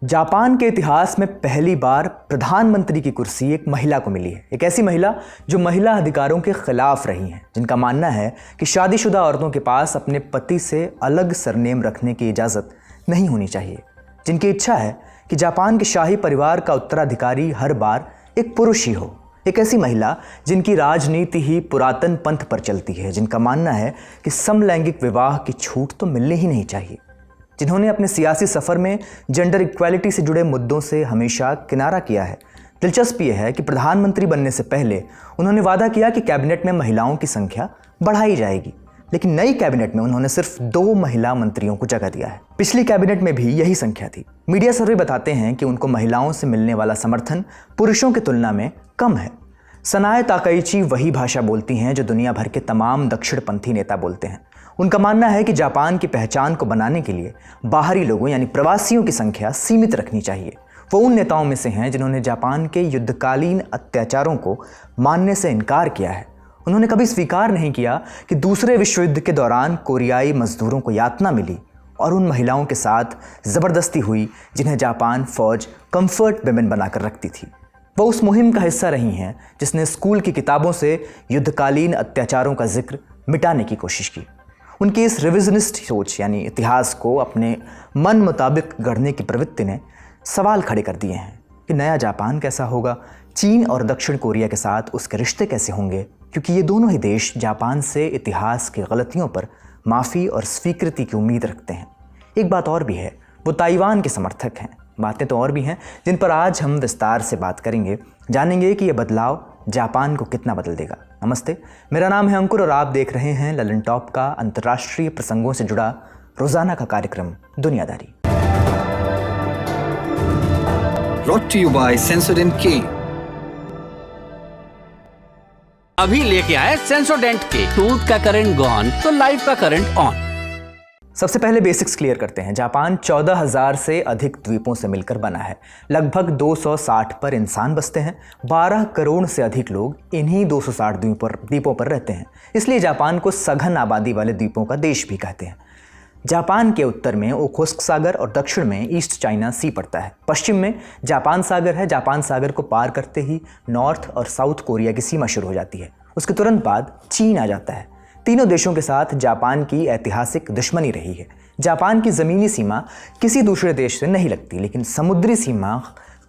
Japan के इतिहास में पहली बार प्रधानमंत्री की कुर्सी एक महिला को मिली है। एक ऐसी महिला जो महिला अधिकारों के खिलाफ रही हैं, जिनका मानना है कि शादीशुदा औरतों के पास अपने पति से अलग सरनेम रखने की इजाज़त नहीं होनी चाहिए, जिनकी इच्छा है कि जापान के शाही परिवार का उत्तराधिकारी हर बार एक पुरुष ही हो। एक ऐसी महिला जिनकी राजनीति ही पुरातन पंथ पर चलती है, जिनका मानना है कि समलैंगिक विवाह की छूट तो मिलनी ही नहीं चाहिए, जिन्होंने अपने सियासी सफ़र में जेंडर इक्वालिटी से जुड़े मुद्दों से हमेशा किनारा किया है। दिलचस्प यह है कि प्रधानमंत्री बनने से पहले उन्होंने वादा किया कि कैबिनेट में महिलाओं की संख्या बढ़ाई जाएगी, लेकिन नई कैबिनेट में उन्होंने सिर्फ 2 महिला मंत्रियों को जगह दिया है। पिछली कैबिनेट में भी यही संख्या थी। मीडिया सर्वे बताते हैं कि उनको महिलाओं से मिलने वाला समर्थन पुरुषों की तुलना में कम है। सनाए ताकाइची वही भाषा बोलती हैं जो दुनिया भर के तमाम दक्षिणपंथी नेता बोलते हैं। उनका मानना है कि जापान की पहचान को बनाने के लिए बाहरी लोगों यानी प्रवासियों की संख्या सीमित रखनी चाहिए। वो उन नेताओं में से हैं जिन्होंने जापान के युद्धकालीन अत्याचारों को मानने से इनकार किया है। उन्होंने कभी स्वीकार नहीं किया कि दूसरे विश्व युद्ध के दौरान कोरियाई मजदूरों को यातना मिली और उन महिलाओं के साथ ज़बरदस्ती हुई जिन्हें जापान फौज कंफर्ट विमेन बनाकर रखती थी। वो उस मुहिम का हिस्सा रही हैं जिसने स्कूल की किताबों से युद्धकालीन अत्याचारों का जिक्र मिटाने की कोशिश की। उनकी इस रिविजनिस्ट सोच यानी इतिहास को अपने मन मुताबिक गढ़ने की प्रवृत्ति ने सवाल खड़े कर दिए हैं कि नया जापान कैसा होगा, चीन और दक्षिण कोरिया के साथ उसके रिश्ते कैसे होंगे, क्योंकि ये दोनों ही देश जापान से इतिहास की गलतियों पर माफ़ी और स्वीकृति की उम्मीद रखते हैं। एक बात और भी है, वो ताइवान के समर्थक हैं। बातें तो और भी हैं जिन पर आज हम विस्तार से बात करेंगे, जानेंगे कि ये बदलाव जापान को कितना बदल देगा। नमस्ते, मेरा नाम है अंकुर और आप देख रहे हैं ललन टॉप का अंतर्राष्ट्रीय प्रसंगों से जुड़ा रोजाना का कार्यक्रम दुनियादारी। Brought to you by Sensodyne K। अभी लेके आए सेंसोडेंट के टूथ का करंट गॉन तो लाइफ का करंट ऑन। सबसे पहले बेसिक्स क्लियर करते हैं। जापान 14,000 से अधिक द्वीपों से मिलकर बना है। लगभग 260 पर इंसान बसते हैं। 12 करोड़ से अधिक लोग इन्हीं 260 द्वीपों पर रहते हैं। इसलिए जापान को सघन आबादी वाले द्वीपों का देश भी कहते हैं। जापान के उत्तर में ओखोत्स्क सागर और दक्षिण में ईस्ट चाइना सी पड़ता है। पश्चिम में जापान सागर है। जापान सागर को पार करते ही नॉर्थ और साउथ कोरिया की सीमा शुरू हो जाती है। उसके तुरंत बाद चीन आ जाता है। तीनों देशों के साथ जापान की ऐतिहासिक दुश्मनी रही है। जापान की ज़मीनी सीमा किसी दूसरे देश से नहीं लगती, लेकिन समुद्री सीमा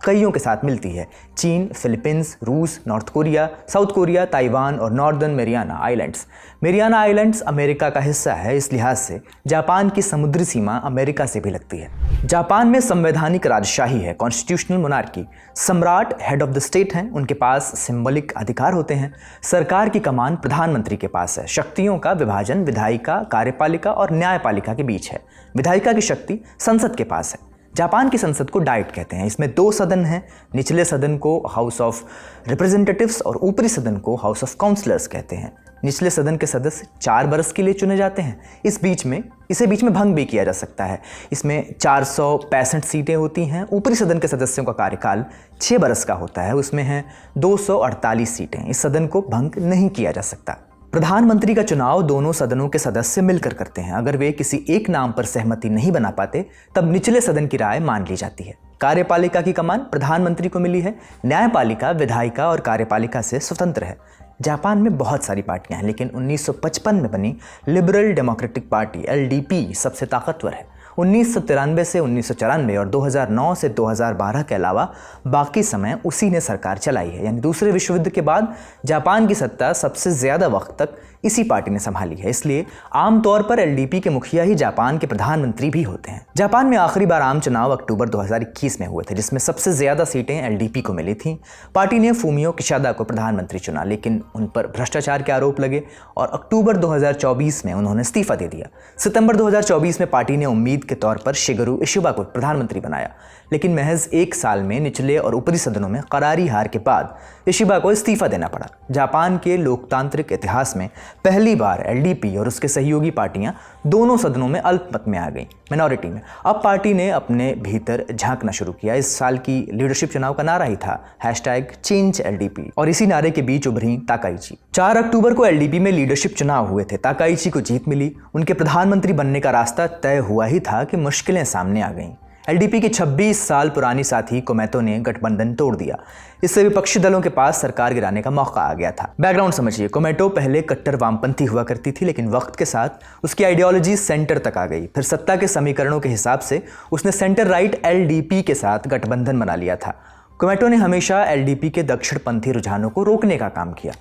कईयों के साथ मिलती है। चीन, फिलीपींस, रूस, North Korea, South Korea, Taiwan और Northern Mariana Islands. Mariana Islands America का हिस्सा है। इस लिहाज से जापान की समुद्री सीमा अमेरिका से भी लगती है। जापान में संवैधानिक राजशाही है, कॉन्स्टिट्यूशनल मोनार्की। सम्राट हेड ऑफ द स्टेट हैं, उनके पास सिंबॉलिक अधिकार होते हैं। सरकार की कमान प्रधानमंत्री के पास है। शक्तियों का विभाजन विधायिका, कार्यपालिका और न्यायपालिका के बीच है। विधायिका की शक्ति संसद के पास है। जापान की संसद को डाइट कहते हैं। इसमें 2 सदन हैं। निचले सदन को हाउस ऑफ रिप्रेजेंटेटिव्स और ऊपरी सदन को हाउस ऑफ काउंसलर्स कहते हैं। निचले सदन के सदस्य 4 बरस के लिए चुने जाते हैं। इसे बीच में भंग भी किया जा सकता है। इसमें 465 सीटें होती हैं। ऊपरी सदन के सदस्यों का कार्यकाल 6 बरस का होता है। उसमें हैं 248 सीटें। इस सदन को भंग नहीं किया जा सकता। प्रधानमंत्री का चुनाव दोनों सदनों के सदस्य मिलकर करते हैं। अगर वे किसी एक नाम पर सहमति नहीं बना पाते तब निचले सदन की राय मान ली जाती है। कार्यपालिका की कमान प्रधानमंत्री को मिली है। न्यायपालिका विधायिका और कार्यपालिका से स्वतंत्र है। जापान में बहुत सारी पार्टियां हैं, लेकिन 1955 में बनी लिबरल डेमोक्रेटिक पार्टी LDP सबसे ताकतवर है। 1993 से 1994 और 2009 से 2012 के अलावा बाकी समय उसी ने सरकार चलाई है। यानी दूसरे विश्व युद्ध के बाद जापान की सत्ता सबसे ज़्यादा वक्त तक इसी पार्टी ने संभाली है। इसलिए आमतौर पर LDP के मुखिया ही जापान के प्रधानमंत्री भी होते हैं। जापान में आखिरी बार आम चुनाव अक्टूबर 2021 में हुए थे, जिसमें सबसे ज़्यादा सीटें LDP को मिली थीं। पार्टी ने फूमियो किशिदा को प्रधानमंत्री चुना, लेकिन उन पर भ्रष्टाचार के आरोप लगे और अक्टूबर 2024 में उन्होंने इस्तीफा दे दिया। सितंबर 2024 में पार्टी ने उम्मीद के तौर पर शिगेरू इशिबा को प्रधानमंत्री बनाया, लेकिन महज 1 साल में निचले और ऊपरी सदनों में करारी हार के बाद इशिबा को इस्तीफा देना पड़ा। जापान के लोकतांत्रिक इतिहास में पहली बार LDP और उसके सहयोगी पार्टियां दोनों सदनों में अल्पमत में आ गईं, मिनॉरिटी में। अब पार्टी ने अपने भीतर झांकना शुरू किया। इस साल की लीडरशिप चुनाव का नारा ही था #ChangeLDP और इसी नारे के बीच उभरी ताकाइची। 4 अक्टूबर को LDP में लीडरशिप चुनाव हुए थे। ताकाइची को जीत मिली। उनके प्रधानमंत्री बनने का रास्ता तय हुआ ही था कि मुश्किलें सामने आ गईं। एलडीपी की 26 साल पुरानी साथी कोमेतो ने गठबंधन तोड़ दिया। इससे विपक्षी दलों के पास सरकार गिराने का मौका आ गया था। बैकग्राउंड समझिए, कोमेतो पहले कट्टर वामपंथी हुआ करती थी, लेकिन वक्त के साथ उसकी आइडियोलॉजी सेंटर तक आ गई। फिर सत्ता के समीकरणों के हिसाब से उसने सेंटर राइट एलडीपी के साथ गठबंधन बना लिया था। कोमेतो ने हमेशा एलडीपी के दक्षिणपंथी रुझानों को रोकने का काम किया,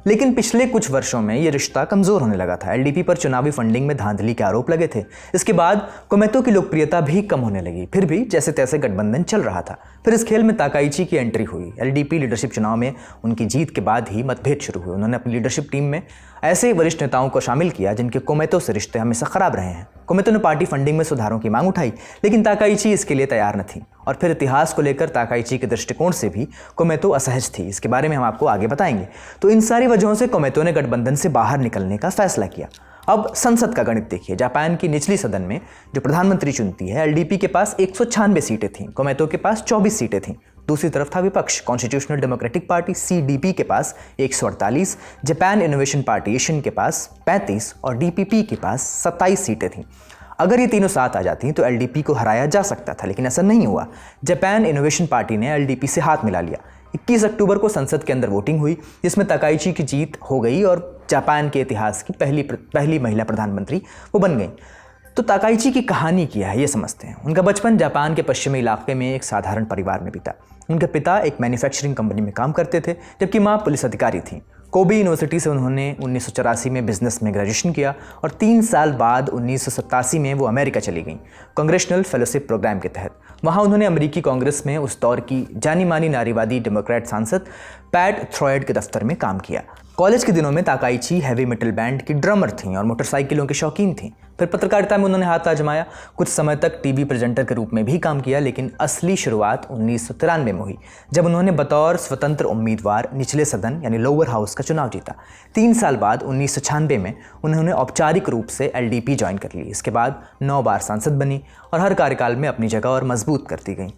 लेकिन पिछले कुछ वर्षों में यह रिश्ता कमजोर होने लगा था। एलडीपी पर चुनावी फंडिंग में धांधली के आरोप लगे थे। इसके बाद कोमेतो की लोकप्रियता भी कम होने लगी। फिर भी जैसे तैसे गठबंधन चल रहा था। फिर इस खेल में ताकाइची की एंट्री हुई। एलडीपी लीडरशिप चुनाव में उनकी जीत के बाद ही मतभेद शुरू हुए। उन्होंने अपनी लीडरशिप टीम में ऐसे वरिष्ठ नेताओं को शामिल किया जिनके कोमेतो से रिश्ते हमेशा खराब रहे हैं। कोमेतो ने पार्टी फंडिंग में सुधारों की मांग उठाई, लेकिन ताकाइची इसके लिए तैयार न थी। और फिर इतिहास को लेकर ताकाइची के दृष्टिकोण से भी कोमेतो असहज थी। इसके बारे में हम आपको आगे बताएंगे। तो इन सारी वजहों से कोमेतो ने गठबंधन से बाहर निकलने का फैसला किया। अब संसद का गणित देखिए। जापान की निचली सदन में जो प्रधानमंत्री चुनती है, एलडीपी के पास 196 सीटें थीं, कोमेतो के पास 24 सीटें थीं। दूसरी तरफ था विपक्ष, कॉन्स्टिट्यूशनल डेमोक्रेटिक पार्टी सीडीपी के पास 148, जापान इनोवेशन पार्टी एशियन के पास 35 और डीपीपी के पास 27 सीटें थीं। अगर ये तीनों साथ आ जाती तो एलडीपी को हराया जा सकता था, लेकिन ऐसा नहीं हुआ। जापान इनोवेशन पार्टी ने एलडीपी से हाथ मिला लिया। 21 अक्टूबर को संसद के अंदर वोटिंग हुई, जिसमें ताकाइची की जीत हो गई और जापान के इतिहास की पहली महिला प्रधानमंत्री वो बन गई। तो ताकाइची की कहानी क्या है, ये समझते हैं। उनका बचपन जापान के पश्चिमी इलाके में एक साधारण परिवार में बीता। उनके पिता एक मैन्युफैक्चरिंग कंपनी में काम करते थे, जबकि माँ पुलिस अधिकारी थी। कोबी यूनिवर्सिटी से उन्होंने 1984 में बिजनेस में ग्रेजुएशन किया और 3 साल बाद 1987 में वो अमेरिका चली गईं, कांग्रेशनल फेलोशिप प्रोग्राम के तहत। वहाँ उन्होंने अमेरिकी कांग्रेस में उस दौर की जानी मानी नारीवादी डेमोक्रेट सांसद पैट थ्रॉयड के दफ्तर में काम किया। कॉलेज के दिनों में ताकाइची हैवी मेटल बैंड की ड्रमर थीं और मोटरसाइकिलों की शौकीन थीं। फिर पत्रकारिता में उन्होंने हाथ आजमाया। कुछ समय तक टीवी प्रेजेंटर के रूप में भी काम किया, लेकिन असली शुरुआत 1993 में हुई, जब उन्होंने बतौर स्वतंत्र उम्मीदवार निचले सदन यानी लोअर हाउस का चुनाव जीता। 3 साल बाद 1996 में उन्होंने औपचारिक रूप से एलडीपी ज्वाइन कर ली। इसके बाद 9 बार सांसद बनी और हर कार्यकाल में अपनी जगह और मजबूत करती गई।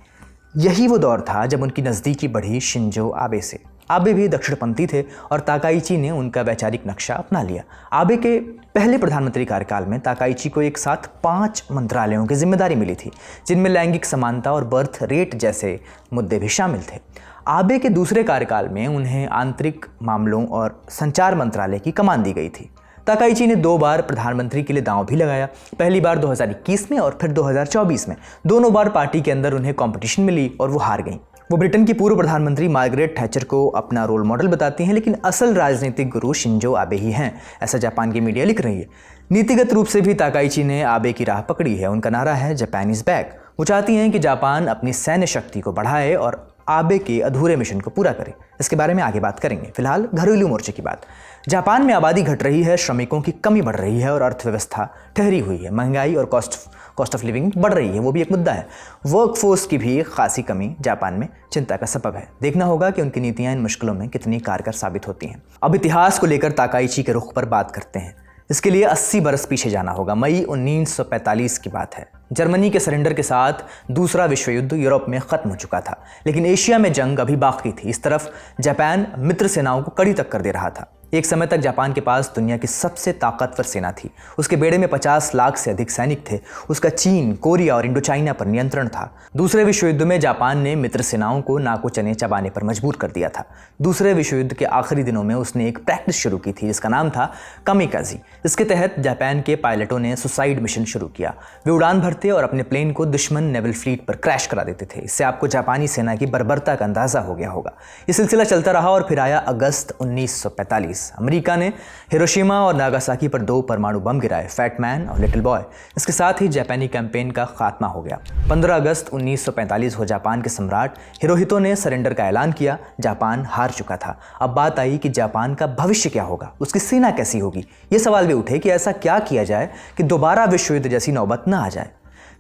यही वो दौर था जब उनकी नज़दीकी बढ़ी शिंजो आबे से। आबे भी दक्षिणपंथी थे और ताकाइची ने उनका वैचारिक नक्शा अपना लिया। आबे के पहले प्रधानमंत्री कार्यकाल में ताकाइची को एक साथ 5 मंत्रालयों की जिम्मेदारी मिली थी, जिनमें लैंगिक समानता और बर्थ रेट जैसे मुद्दे भी शामिल थे। आबे के दूसरे कार्यकाल में उन्हें आंतरिक मामलों और संचार मंत्रालय की कमान दी गई थी। ताकाइची ने 2 बार प्रधानमंत्री के लिए दांव भी लगाया, पहली बार 2021 में और फिर 2024 में। दोनों बार पार्टी के अंदर उन्हें कंपटीशन मिली और वो हार गईं। वो ब्रिटेन की पूर्व प्रधानमंत्री मार्गरेट थैचर को अपना रोल मॉडल बताती हैं, लेकिन असल राजनीतिक गुरु शिंजो आबे ही हैं, ऐसा जापान की मीडिया लिख रही है। नीतिगत रूप से भी ताकाइची ने आबे की राह पकड़ी है। उनका नारा है जापान इज बैक। वो चाहती हैं कि जापान अपनी सैन्य शक्ति को बढ़ाए और आबे के अधूरे मिशन को पूरा करे। इसके बारे में आगे बात करेंगे। फिलहाल घरेलू मोर्चे की बात। जापान में आबादी घट रही है, श्रमिकों की कमी बढ़ रही है और अर्थव्यवस्था ठहरी हुई है। महंगाई और कॉस्ट ऑफ लिविंग बढ़ रही है, वो भी एक मुद्दा है। वर्कफोर्स की भी खासी कमी जापान में चिंता का सबब है। देखना होगा कि उनकी नीतियां इन मुश्किलों में कितनी कारगर साबित होती हैं। अब इतिहास को लेकर ताकाइची के रुख पर बात करते हैं। इसके लिए 80 बरस पीछे जाना होगा। मई 1945 की बात है। जर्मनी के सरेंडर के साथ दूसरा विश्व युद्ध यूरोप में खत्म हो चुका था, लेकिन एशिया में जंग अभी बाकी थी। इस तरफ जापान मित्र सेनाओं को कड़ी टक्कर दे रहा था। एक समय तक जापान के पास दुनिया की सबसे ताकतवर सेना थी। उसके बेड़े में 50 लाख से अधिक सैनिक थे। उसका चीन, कोरिया और इंडो चाइना पर नियंत्रण था। दूसरे विश्व युद्ध में जापान ने मित्र सेनाओं को नाको चने चबाने पर मजबूर कर दिया था। दूसरे विश्व युद्ध के आखिरी दिनों में उसने एक प्रैक्टिस शुरू की थी, जिसका नाम था कामिकाज़ी। इसके तहत जापान के पायलटों ने सुसाइड मिशन शुरू किया। वे उड़ान भरते और अपने प्लेन को दुश्मन नेवल फ्लीट पर क्रैश करा देते थे। इससे आपको जापानी सेना की बर्बरता का अंदाजा हो गया होगा। ये सिलसिला चलता रहा और फिर आया अगस्त 1945। अमेरिका ने हिरोशिमा और नागासाकी पर 2 परमाणु बम गिराए, फैट मैन और लिटिल बॉय। इसके साथ ही जापानी कैंपेन का खात्मा हो गया। 15 अगस्त 1945 को जापान के सम्राट हिरोहितो ने सरेंडर का ऐलान किया। जापान हार चुका था। अब बात आई कि जापान का भविष्य क्या होगा, उसकी सेना कैसी होगी। ये सवाल भी उठे कि ऐसा क्या किया जाए कि दोबारा विश्व युद्ध जैसी नौबत न आ जाए।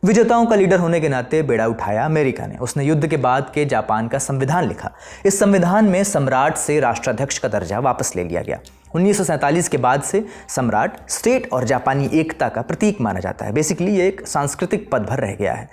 विजेताओं का लीडर होने के नाते बेड़ा उठाया अमेरिका ने। उसने युद्ध के बाद के जापान का संविधान लिखा। इस संविधान में सम्राट से राष्ट्राध्यक्ष का दर्जा वापस ले लिया गया। 1947 के बाद से सम्राट स्टेट और जापानी एकता का प्रतीक माना जाता है। बेसिकली ये एक सांस्कृतिक पद भर रह गया है।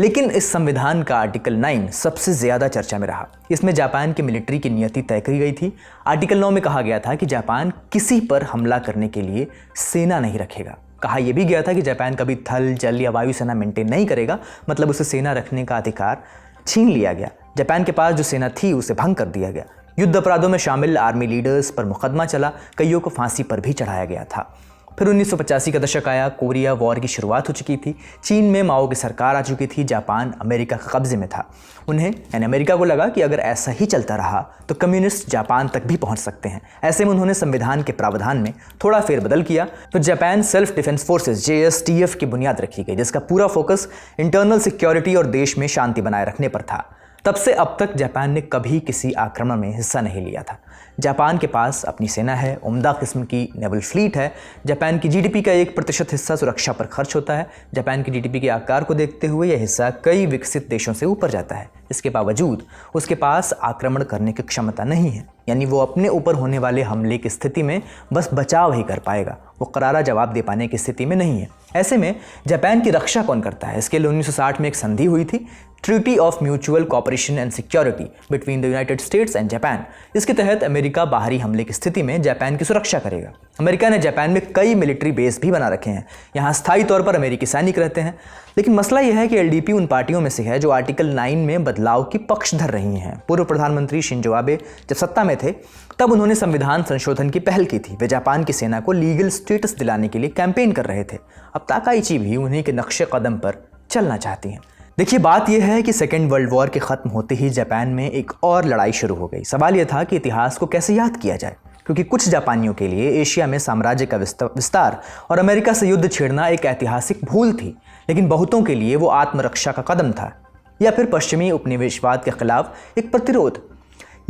लेकिन इस संविधान का आर्टिकल 9 सबसे ज़्यादा चर्चा में रहा। इसमें जापान की मिलिट्री की नियति तय करी गई थी। आर्टिकल 9 में कहा गया था कि जापान किसी पर हमला करने के लिए सेना नहीं रखेगा। कहा यह भी गया था कि जापान कभी थल, जल या वायु सेना मेंटेन नहीं करेगा, मतलब उसे सेना रखने का अधिकार छीन लिया गया। जापान के पास जो सेना थी उसे भंग कर दिया गया। युद्ध अपराधों में शामिल आर्मी लीडर्स पर मुकदमा चला, कईयों को फांसी पर भी चढ़ाया गया था। फिर 1985 का दशक आया, कोरिया वॉर की शुरुआत हो चुकी थी, चीन में माओ की सरकार आ चुकी थी, जापान अमेरिका के कब्जे में था। उन्हें यानी अमेरिका को लगा कि अगर ऐसा ही चलता रहा तो कम्युनिस्ट जापान तक भी पहुंच सकते हैं। ऐसे में उन्होंने संविधान के प्रावधान में थोड़ा फेरबदल किया तो Japan self defence forces JSDF की बुनियाद रखी गई, जिसका पूरा फोकस इंटरनल सिक्योरिटी और देश में शांति बनाए रखने पर था। तब से अब तक जापान ने कभी किसी आक्रमण में हिस्सा नहीं लिया था। जापान के पास अपनी सेना है, उम्दा किस्म की नेवल फ्लीट है। जापान की GDP का 1% हिस्सा सुरक्षा पर खर्च होता है। जापान की GDP के आकार को देखते हुए यह हिस्सा कई विकसित देशों से ऊपर जाता है। इसके बावजूद उसके पास आक्रमण करने की क्षमता नहीं है, यानी वो अपने ऊपर होने वाले हमले की स्थिति में बस बचाव ही कर पाएगा, वो करारा जवाब दे पाने की स्थिति में नहीं है। ऐसे में जापान की रक्षा कौन करता है? इसके लिए 1960 में एक संधि हुई थी, treaty of mutual cooperation and security between the United states and Japan. इसके तहत अमेरिका बाहरी हमले की स्थिति में जापान की सुरक्षा करेगा। अमेरिका ने जापान में कई मिलिट्री बेस भी बना रखे हैं, यहाँ स्थायी तौर पर अमेरिकी सैनिक रहते हैं। लेकिन मसला यह है कि LDP उन पार्टियों में से है जो आर्टिकल 9 में बदलाव की पक्ष धर रही हैं। पूर्व प्रधानमंत्री शिंजो आबे जब सत्ता में थे तब उन्होंने संविधान संशोधन की पहल की थी। वे जापान की सेना को लीगल स्टेटस दिलाने के लिए कैंपेन कर रहे थे। अब ताकाइची भी उन्हीं के नक्शे कदम पर चलना चाहती हैं। देखिए, बात यह है कि सेकेंड वर्ल्ड वॉर के ख़त्म होते ही जापान में एक और लड़ाई शुरू हो गई। सवाल यह था कि इतिहास को कैसे याद किया जाए, क्योंकि कुछ जापानियों के लिए एशिया में साम्राज्य का विस्तार और अमेरिका से युद्ध छेड़ना एक ऐतिहासिक भूल थी, लेकिन बहुतों के लिए वो आत्मरक्षा का कदम था या फिर पश्चिमी उपनिवेशवाद के खिलाफ एक प्रतिरोध।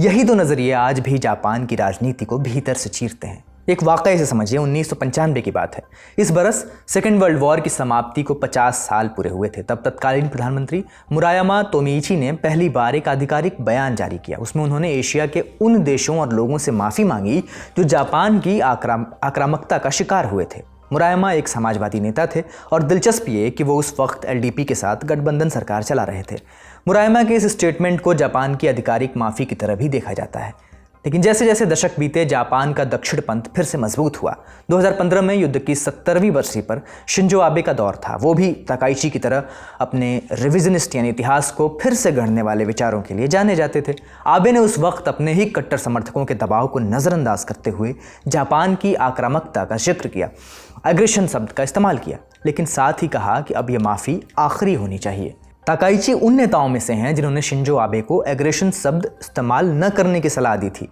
यही दो नज़रिए आज भी जापान की राजनीति को भीतर से चीरते हैं। एक वाक़ये से समझिए, 1995 की बात है। इस बरस सेकेंड वर्ल्ड वॉर की समाप्ति को 50 साल पूरे हुए थे। तब तत्कालीन प्रधानमंत्री मुरायामा तोमीची ने पहली बार एक आधिकारिक बयान जारी किया। उसमें उन्होंने एशिया के उन देशों और लोगों से माफ़ी मांगी जो जापान की आक्रामकता का शिकार हुए थे। मुरायामा एक समाजवादी नेता थे और दिलचस्प ये कि वो उस वक्त LDP के साथ गठबंधन सरकार चला रहे थे। मुरायामा के इस स्टेटमेंट को जापान की आधिकारिक माफ़ी की तरह भी देखा जाता है। लेकिन जैसे जैसे दशक बीते, जापान का दक्षिण पंथ फिर से मजबूत हुआ। 2015 में युद्ध की 70वीं बरसी पर शिंजो आबे का दौर था। वो भी ताकाइची की तरह अपने रिविजनिस्ट यानी इतिहास को फिर से गढ़ने वाले विचारों के लिए जाने जाते थे। आबे ने उस वक्त अपने ही कट्टर समर्थकों के दबाव को नज़रअंदाज करते हुए जापान की आक्रामकता का जिक्र किया, एग्रेशन शब्द का इस्तेमाल किया, लेकिन साथ ही कहा कि अब यह माफ़ी आखिरी होनी चाहिए। ताकाइची उन नेताओं में से हैं जिन्होंने शिंजो आबे को एग्रेशन शब्द इस्तेमाल न करने की सलाह दी थी।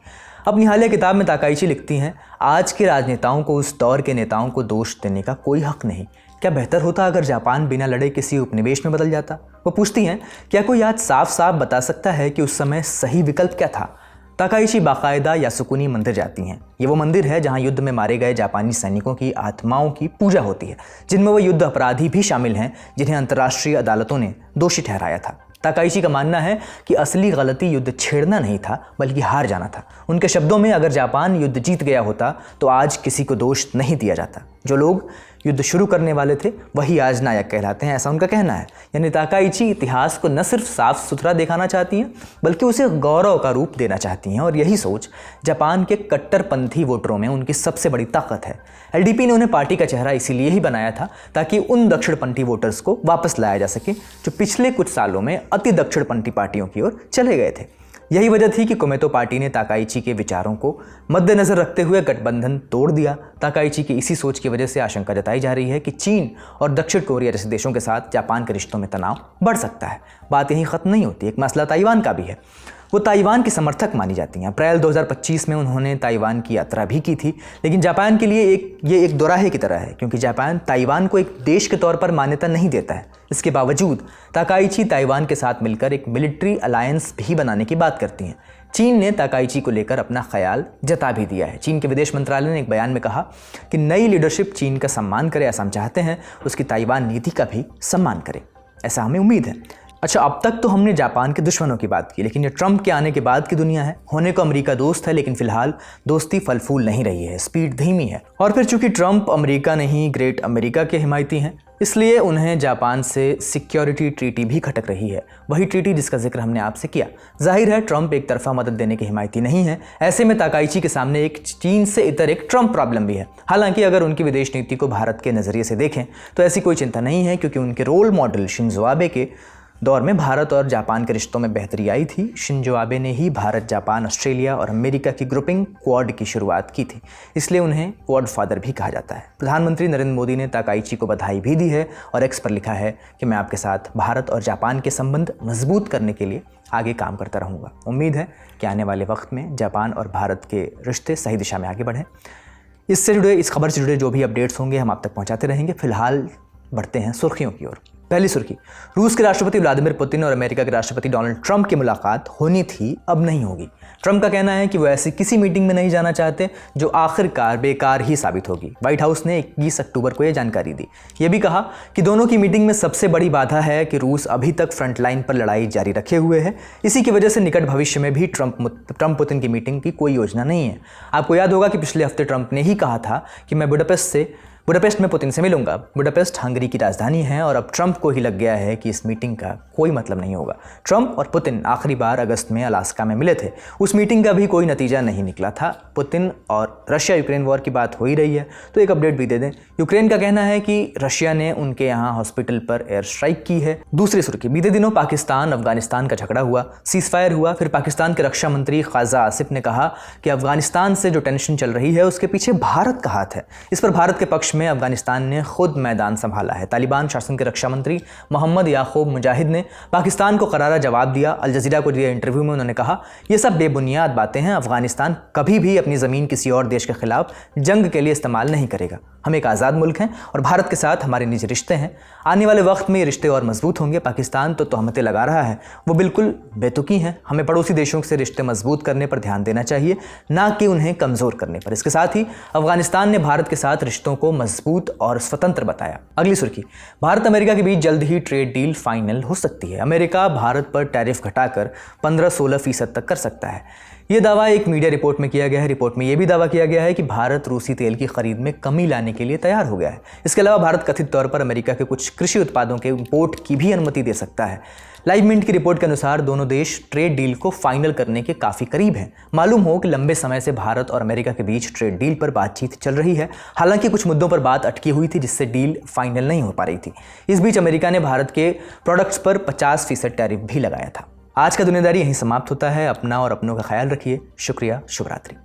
अपनी हालिया किताब में ताकाइची लिखती हैं, आज के राजनेताओं को उस दौर के नेताओं को दोष देने का कोई हक नहीं। क्या बेहतर होता अगर जापान बिना लड़े किसी उपनिवेश में बदल जाता? वो पूछती हैं, क्या कोई आज साफ साफ बता सकता है कि उस समय सही विकल्प क्या था? ताकाइची बाकायदा यासुकुनी मंदिर जाती हैं। ये वो मंदिर है जहाँ युद्ध में मारे गए जापानी सैनिकों की आत्माओं की पूजा होती है, जिनमें वो युद्ध अपराधी भी शामिल हैं जिन्हें अंतर्राष्ट्रीय अदालतों ने दोषी ठहराया था। ताकाइची का मानना है कि असली गलती युद्ध छेड़ना नहीं था, बल्कि हार जाना था। उनके शब्दों में, अगर जापान युद्ध जीत गया होता तो आज किसी को दोष नहीं दिया जाता। जो लोग युद्ध शुरू करने वाले थे वही आज नायक कहलाते हैं, ऐसा उनका कहना है। यानी ताकाइची इतिहास को न सिर्फ साफ सुथरा दिखाना चाहती हैं, बल्कि उसे गौरव का रूप देना चाहती हैं। और यही सोच जापान के कट्टरपंथी वोटरों में उनकी सबसे बड़ी ताकत है। LDP ने उन्हें पार्टी का चेहरा इसीलिए ही बनाया था ताकि उन दक्षिणपंथी वोटर्स को वापस लाया जा सके जो पिछले कुछ सालों में अति दक्षिणपंथी पार्टियों की ओर चले गए थे। यही वजह थी कि कोमेतो पार्टी ने ताकाइची के विचारों को मद्देनजर रखते हुए गठबंधन तोड़ दिया। ताकाइची की इसी सोच की वजह से आशंका जताई जा रही है कि चीन और दक्षिण कोरिया जैसे देशों के साथ जापान के रिश्तों में तनाव बढ़ सकता है। बात यहीं ख़त्म नहीं होती, एक मसला ताइवान का भी है। वो ताइवान की समर्थक मानी जाती हैं। अप्रैल 2025 में उन्होंने ताइवान की यात्रा भी की थी, लेकिन जापान के लिए ये एक दोराहे की तरह है, क्योंकि जापान ताइवान को एक देश के तौर पर मान्यता नहीं देता है। इसके बावजूद ताकाइची ताइवान के साथ मिलकर एक मिलिट्री अलायंस भी बनाने की बात करती हैं। चीन ने ताकाइची को लेकर अपना ख्याल जता भी दिया है। चीन के विदेश मंत्रालय ने एक बयान में कहा कि नई लीडरशिप चीन का सम्मान करे, ऐसा हम चाहते हैं, उसकी ताइवान नीति का भी सम्मान करे, ऐसा हमें उम्मीद है। अच्छा, अब तक तो हमने जापान के दुश्मनों की बात की, लेकिन ये ट्रंप के आने के बाद की दुनिया है। होने को अमेरिका दोस्त है, लेकिन फिलहाल दोस्ती फल फूल नहीं रही है, स्पीड धीमी है। और फिर चूंकि ट्रंप अमेरिका नहीं ग्रेट अमेरिका के हिमायती हैं, इसलिए उन्हें जापान से सिक्योरिटी ट्रीटी भी खटक रही है, वही ट्रीटी जिसका जिक्र हमने आपसे किया। जाहिर है ट्रंप एक तरफा मदद देने के हिमायती नहीं है। ऐसे में ताकाइची के सामने एक चीन से इतर एक ट्रंप प्रॉब्लम भी है। हालांकि अगर उनकी विदेश नीति को भारत के नज़रिए से देखें तो ऐसी कोई चिंता नहीं है, क्योंकि उनके रोल मॉडल शिंजो आबे के दौर में भारत और जापान के रिश्तों में बेहतरी आई थी। शिंजो आबे ने ही भारत, जापान, ऑस्ट्रेलिया और अमेरिका की ग्रुपिंग क्वाड की शुरुआत की थी, इसलिए उन्हें क्वाड फादर भी कहा जाता है। प्रधानमंत्री नरेंद्र मोदी ने ताकाइची को बधाई भी दी है और एक्स पर लिखा है कि मैं आपके साथ भारत और जापान के संबंध मजबूत करने के लिए आगे काम करता रहूँगा। उम्मीद है कि आने वाले वक्त में जापान और भारत के रिश्ते सही दिशा में आगे बढ़ें। इस खबर से जुड़े जो भी अपडेट्स होंगे हम आप तक पहुँचाते रहेंगे। फिलहाल बढ़ते हैं सुर्खियों की ओर। पहली सुर्खी, रूस के राष्ट्रपति व्लादिमीर पुतिन और अमेरिका के राष्ट्रपति डोनाल्ड ट्रंप की मुलाकात होनी थी, अब नहीं होगी। ट्रंप का कहना है कि वो ऐसी किसी मीटिंग में नहीं जाना चाहते जो आखिरकार बेकार ही साबित होगी। व्हाइट हाउस ने 21 अक्टूबर को यह जानकारी दी। ये भी कहा कि दोनों की मीटिंग में सबसे बड़ी बाधा है कि रूस अभी तक फ्रंटलाइन पर लड़ाई जारी रखे हुए है। इसी की वजह से निकट भविष्य में भी ट्रंप पुतिन की मीटिंग की कोई योजना नहीं है। आपको याद होगा कि पिछले हफ्ते ट्रंप ने ही कहा था कि मैं बुडापेस्ट में पुतिन से मिलूंगा। बुडापेस्ट हंगरी की राजधानी है और अब ट्रंप को ही लग गया है कि इस मीटिंग का कोई मतलब नहीं होगा। ट्रंप और पुतिन आखिरी बार अगस्त में अलास्का में मिले थे। उस मीटिंग का भी कोई नतीजा नहीं निकला था। पुतिन और रशिया यूक्रेन वॉर की बात हो ही रही है तो एक अपडेट भी दे दें। यूक्रेन का कहना है कि रशिया ने उनके यहाँ हॉस्पिटल पर एयर स्ट्राइक की है। दूसरी सुर्खी, बीते दिनों पाकिस्तान अफगानिस्तान का झगड़ा हुआ, सीजफायर हुआ। फिर पाकिस्तान के रक्षा मंत्री ख्वाजा आसिफ ने कहा कि अफगानिस्तान से जो टेंशन चल रही है उसके पीछे भारत का हाथ है। इस पर भारत के पक्ष में अफगानिस्तान ने खुद मैदान संभाला है। तालिबान शासन के रक्षा मंत्री मोहम्मद याकूब मुजाहिद ने पाकिस्तान को करारा जवाब दिया। अल जजीरा को दिए इंटरव्यू में उन्होंने कहा, ये सब बेबुनियाद बातें हैं। अफगानिस्तान कभी भी अपनी ज़मीन किसी और देश के खिलाफ जंग के लिए इस्तेमाल नहीं करेगा। हम एक आज़ाद मुल्क हैं और भारत के साथ हमारे निजी रिश्ते हैं। आने वाले वक्त में ये रिश्ते और मजबूत होंगे। पाकिस्तान तो तहमतें लगा रहा है, वो बिल्कुल बेतुकी हैं। हमें पड़ोसी देशों से रिश्ते मजबूत करने पर ध्यान देना चाहिए, ना कि उन्हें कमज़ोर करने पर। इसके साथ ही अफगानिस्तान ने भारत के साथ रिश्तों को मजबूत और स्वतंत्र बताया। अगली सुर्खी, भारत अमेरिका के बीच जल्द ही ट्रेड डील फाइनल हो सकती है। अमेरिका भारत पर टैरिफ घटाकर 15-16% तक कर सकता है। ये दावा एक मीडिया रिपोर्ट में किया गया है। रिपोर्ट में यह भी दावा किया गया है कि भारत रूसी तेल की खरीद में कमी लाने के लिए तैयार हो गया है। इसके अलावा भारत कथित तौर पर अमेरिका के कुछ कृषि उत्पादों के इंपोर्ट की भी अनुमति दे सकता है। लाइव मिंट की रिपोर्ट के अनुसार दोनों देश ट्रेड डील को फाइनल करने के काफ़ी करीब हैं। मालूम हो कि लंबे समय से भारत और अमेरिका के बीच ट्रेड डील पर बातचीत चल रही है। हालांकि कुछ मुद्दों पर बात अटकी हुई थी, जिससे डील फाइनल नहीं हो पा रही थी। इस बीच अमेरिका ने भारत के प्रोडक्ट्स पर 50% टैरिफ भी लगाया था। आज का दुनियादारी यहीं समाप्त होता है। अपना और अपनों का ख्याल रखिए। शुक्रिया, शुभ रात्रि।